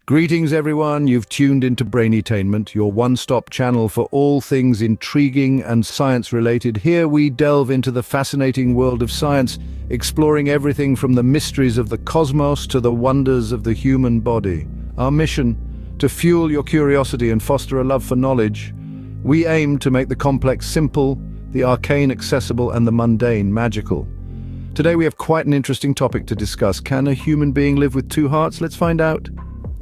Greetings everyone, you've tuned into Brainetainment, your one-stop channel for all things intriguing and science-related. Here we delve into the fascinating world of science, exploring everything from the mysteries of the cosmos to the wonders of the human body. Our mission, to fuel your curiosity and foster a love for knowledge. We aim to make the complex simple, the arcane accessible, and the mundane magical. Today we have quite an interesting topic to discuss. Can a human being live with two hearts? Let's find out.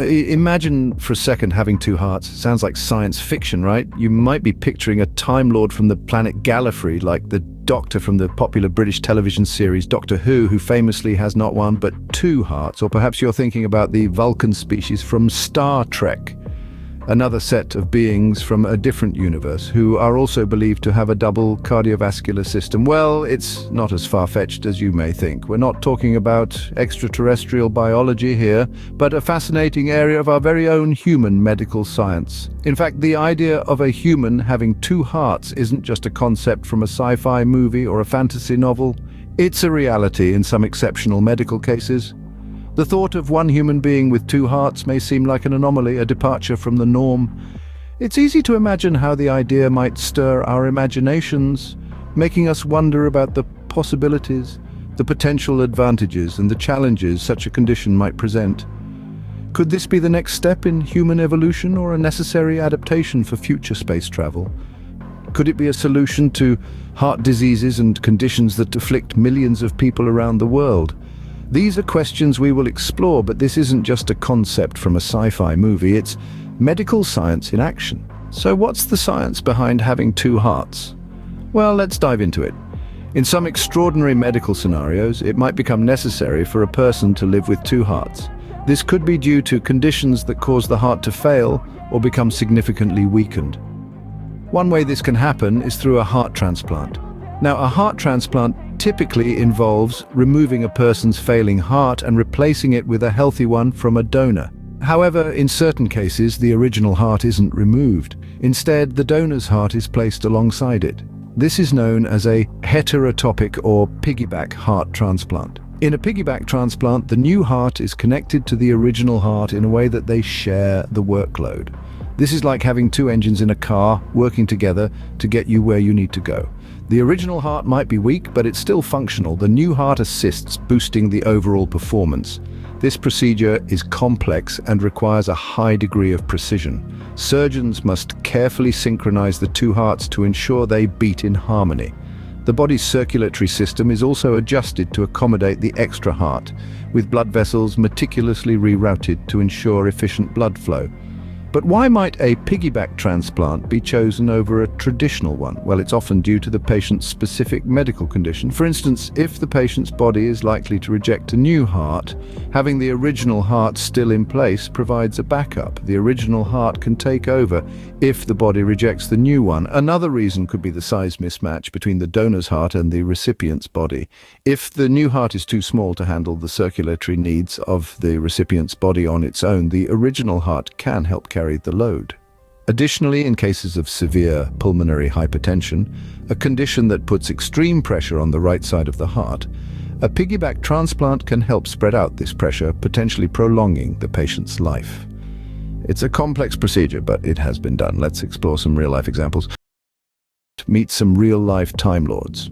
Imagine for a second having two hearts. Sounds like science fiction, right? You might be picturing a Time Lord from the planet Gallifrey, like the Doctor from the popular British television series Doctor who famously has not one but two hearts. Or perhaps you're thinking about the Vulcan species from Star Trek, another set of beings from a different universe who are also believed to have a double cardiovascular system. Well, it's not as far-fetched as you may think. We're not talking about extraterrestrial biology here, but a fascinating area of our very own human medical science. In fact, the idea of a human having two hearts isn't just a concept from a sci-fi movie or a fantasy novel. It's a reality in some exceptional medical cases. The thought of one human being with two hearts may seem like an anomaly, a departure from the norm. It's easy to imagine how the idea might stir our imaginations, making us wonder about the possibilities, the potential advantages, and the challenges such a condition might present. Could this be the next step in human evolution or a necessary adaptation for future space travel? Could it be a solution to heart diseases and conditions that afflict millions of people around the world? These are questions we will explore, but this isn't just a concept from a sci-fi movie, it's medical science in action. So what's the science behind having two hearts? Well, let's dive into it. In some extraordinary medical scenarios, it might become necessary for a person to live with two hearts. This could be due to conditions that cause the heart to fail or become significantly weakened. One way this can happen is through a heart transplant. Now, a heart transplant typically involves removing a person's failing heart and replacing it with a healthy one from a donor. However, in certain cases, the original heart isn't removed. Instead, the donor's heart is placed alongside it. This is known as a heterotopic or piggyback heart transplant. In a piggyback transplant, the new heart is connected to the original heart in a way that they share the workload. This is like having two engines in a car working together to get you where you need to go. The original heart might be weak, but it's still functional. The new heart assists, boosting the overall performance. This procedure is complex and requires a high degree of precision. Surgeons must carefully synchronize the two hearts to ensure they beat in harmony. The body's circulatory system is also adjusted to accommodate the extra heart, with blood vessels meticulously rerouted to ensure efficient blood flow. But why might a piggyback transplant be chosen over a traditional one? Well, it's often due to the patient's specific medical condition. For instance, if the patient's body is likely to reject a new heart, having the original heart still in place provides a backup. The original heart can take over if the body rejects the new one. Another reason could be the size mismatch between the donor's heart and the recipient's body. If the new heart is too small to handle the circulatory needs of the recipient's body on its own, the original heart can help carry the load. Additionally, in cases of severe pulmonary hypertension, a condition that puts extreme pressure on the right side of the heart, a piggyback transplant can help spread out this pressure, potentially prolonging the patient's life. It's a complex procedure, but it has been done. Let's explore some real-life examples. Meet some real-life Time Lords.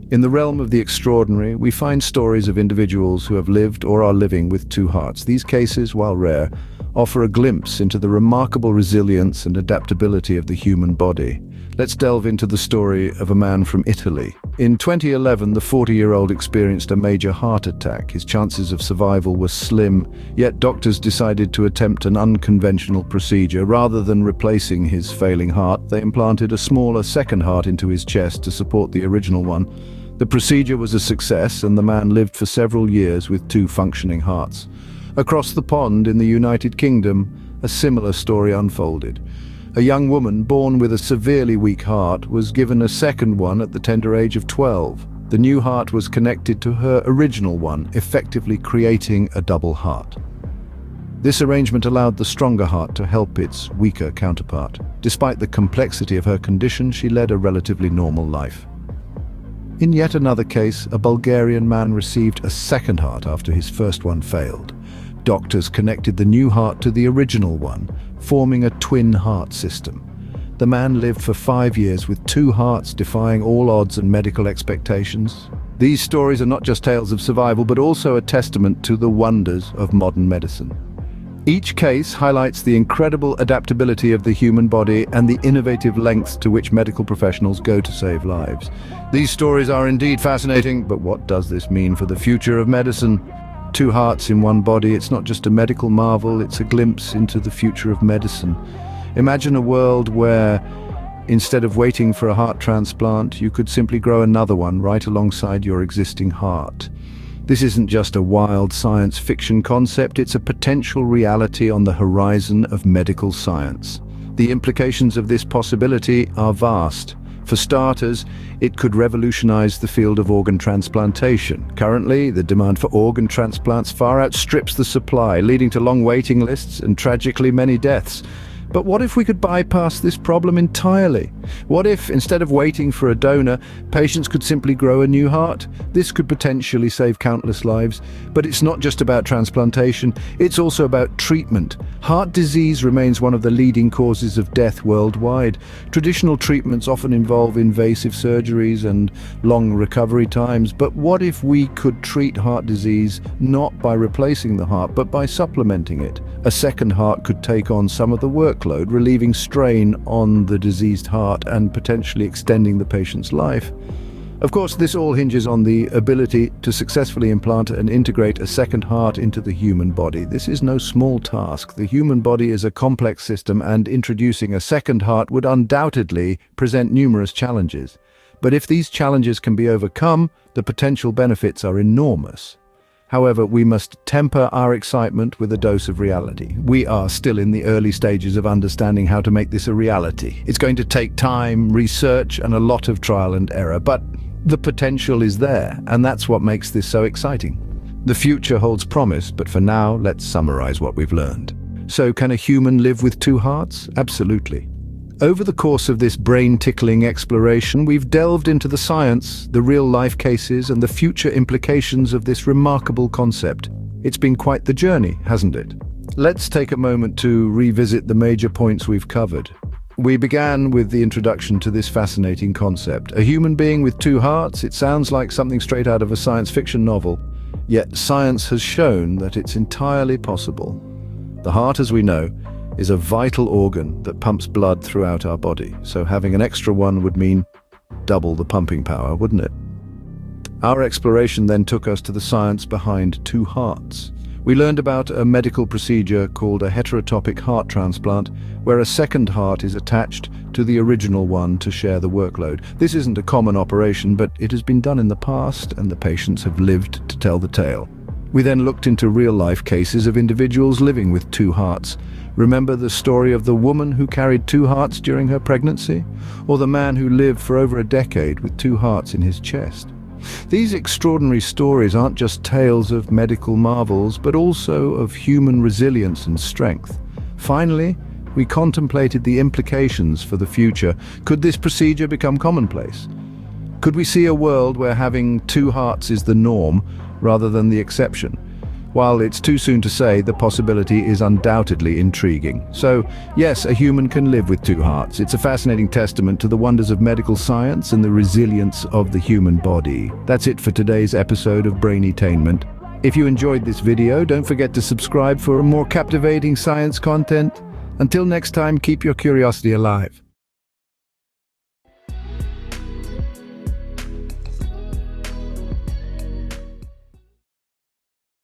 In the realm of the extraordinary, we find stories of individuals who have lived or are living with two hearts. These cases, while rare, offer a glimpse into the remarkable resilience and adaptability of the human body. Let's delve into the story of a man from Italy. In 2011, the 40-year-old experienced a major heart attack. His chances of survival were slim, yet doctors decided to attempt an unconventional procedure. Rather than replacing his failing heart, they implanted a smaller second heart into his chest to support the original one. The procedure was a success, and the man lived for several years with two functioning hearts. Across the pond in the United Kingdom, a similar story unfolded. A young woman born with a severely weak heart was given a second one at the tender age of 12. The new heart was connected to her original one, effectively creating a double heart. This arrangement allowed the stronger heart to help its weaker counterpart. Despite the complexity of her condition, she led a relatively normal life. In yet another case, a Bulgarian man received a second heart after his first one failed. doctors connected the new heart to the original one, forming a twin heart system. The man lived for 5 years with two hearts, defying all odds and medical expectations. These stories are not just tales of survival, but also a testament to the wonders of modern medicine. Each case highlights the incredible adaptability of the human body and the innovative lengths to which medical professionals go to save lives. These stories are indeed fascinating, but what does this mean for the future of medicine? Two hearts in one body, it's not just a medical marvel, it's a glimpse into the future of medicine. Imagine a world where, instead of waiting for a heart transplant, you could simply grow another one right alongside your existing heart. This isn't just a wild science fiction concept, it's a potential reality on the horizon of medical science. The implications of this possibility are vast. For starters, it could revolutionize the field of organ transplantation. Currently, the demand for organ transplants far outstrips the supply, leading to long waiting lists and tragically many deaths. But what if we could bypass this problem entirely? What if, instead of waiting for a donor, patients could simply grow a new heart? This could potentially save countless lives. But it's not just about transplantation, it's also about treatment. Heart disease remains one of the leading causes of death worldwide. Traditional treatments often involve invasive surgeries and long recovery times. But what if we could treat heart disease not by replacing the heart, but by supplementing it? A second heart could take on some of the workload, relieving strain on the diseased heart and potentially extending the patient's life. Of course, this all hinges on the ability to successfully implant and integrate a second heart into the human body. This is no small task. The human body is a complex system, and introducing a second heart would undoubtedly present numerous challenges. But if these challenges can be overcome, the potential benefits are enormous. However, we must temper our excitement with a dose of reality. We are still in the early stages of understanding how to make this a reality. It's going to take time, research, and a lot of trial and error, but the potential is there, and that's what makes this so exciting. The future holds promise, but for now, let's summarize what we've learned. So, can a human live with two hearts? Absolutely. Over the course of this brain-tickling exploration, we've delved into the science, the real-life cases, and the future implications of this remarkable concept. It's been quite the journey, hasn't it? Let's take a moment to revisit the major points we've covered. We began with the introduction to this fascinating concept. A human being with two hearts, it sounds like something straight out of a science fiction novel. Yet science has shown that it's entirely possible. The heart, as we know, is a vital organ that pumps blood throughout our body, so having an extra one would mean double the pumping power, wouldn't it? Our exploration then took us to the science behind two hearts. We learned about a medical procedure called a heterotopic heart transplant, where a second heart is attached to the original one to share the workload. This isn't a common operation, but it has been done in the past, and the patients have lived to tell the tale. We then looked into real-life cases of individuals living with two hearts. Remember the story of the woman who carried two hearts during her pregnancy? Or the man who lived for over a decade with two hearts in his chest? These extraordinary stories aren't just tales of medical marvels, but also of human resilience and strength. Finally, we contemplated the implications for the future. Could this procedure become commonplace? Could we see a world where having two hearts is the norm rather than the exception? While it's too soon to say, the possibility is undoubtedly intriguing. So, yes, a human can live with two hearts. It's a fascinating testament to the wonders of medical science and the resilience of the human body. That's it for today's episode of Brainetainment. If you enjoyed this video, don't forget to subscribe for more captivating science content. Until next time, keep your curiosity alive.